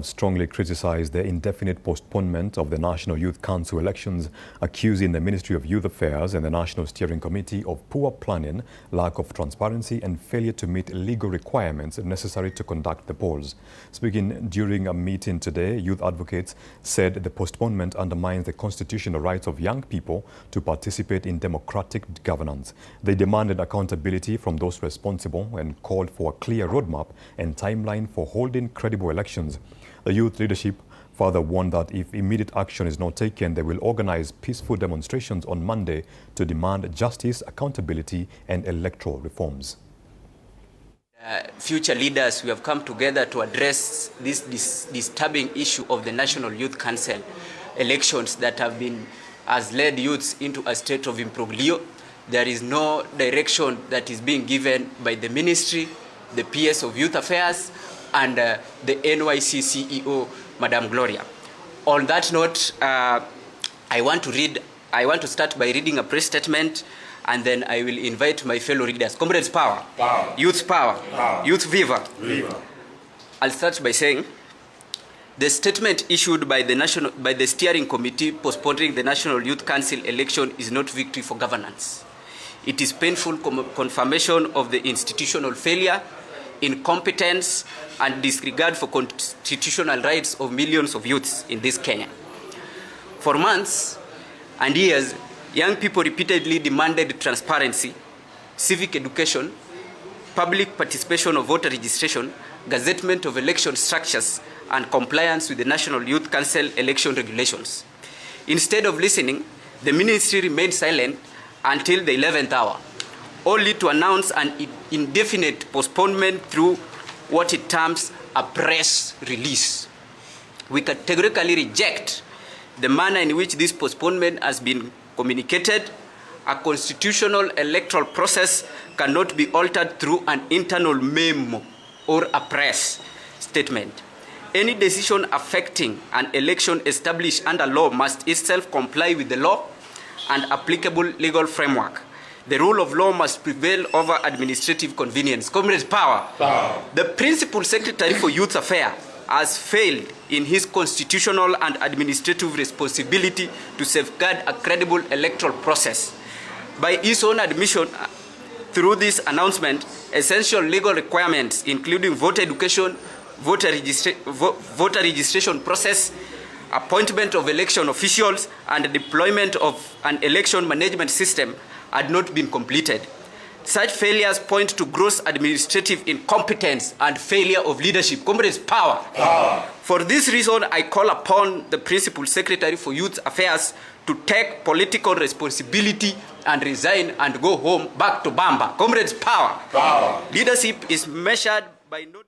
Strongly criticized the indefinite postponement of the National Youth Council elections, accusing the Ministry of Youth Affairs and the National Steering Committee of poor planning, lack of transparency and failure to meet legal requirements necessary to conduct the polls. Speaking during a meeting today, youth advocates said the postponement undermines the constitutional rights of young people to participate in democratic governance. They demanded accountability from those responsible and called for a clear roadmap and timeline for holding credible elections. The youth leadership further warned that if immediate action is not taken, they will organize peaceful demonstrations on Monday to demand justice, accountability, and electoral reforms. Future leaders, we have come together to address this disturbing issue of the National Youth Council elections that has led youths into a state of imbroglio. There is no direction that is being given by the ministry, the PS of Youth Affairs, and the NYC CEO, Madam Gloria. On that note, I want to start by reading a press statement, and then I will invite my fellow readers. Comrades, power. Power. Youth power. Power. Youth viva. Viva. I'll start by saying the statement issued by the Steering Committee postponing the National Youth Council election is not victory for governance. It is painful confirmation of the institutional failure, incompetence, and disregard for constitutional rights of millions of youths in this Kenya. For months and years, young people repeatedly demanded transparency, civic education, public participation of voter registration, gazettement of election structures, and compliance with the National Youth Council election regulations. Instead of listening, the ministry remained silent until the 11th hour, only to announce an indefinite postponement through what it terms a press release. We categorically reject the manner in which this postponement has been communicated. A constitutional electoral process cannot be altered through an internal memo or a press statement. Any decision affecting an election established under law must itself comply with the law and applicable legal framework. The rule of law must prevail over administrative convenience. Comrades, power. Power. The Principal Secretary for Youth Affairs has failed in his constitutional and administrative responsibility to safeguard a credible electoral process. By his own admission, through this announcement, essential legal requirements, including voter education, voter registration process, appointment of election officials, and deployment of an election management system had not been completed. Such failures point to gross administrative incompetence and failure of leadership. Comrades, power. Power. For this reason, I call upon the Principal Secretary for Youth Affairs to take political responsibility and resign and go home back to BAMBA. Comrades, power. Power. Leadership is measured by not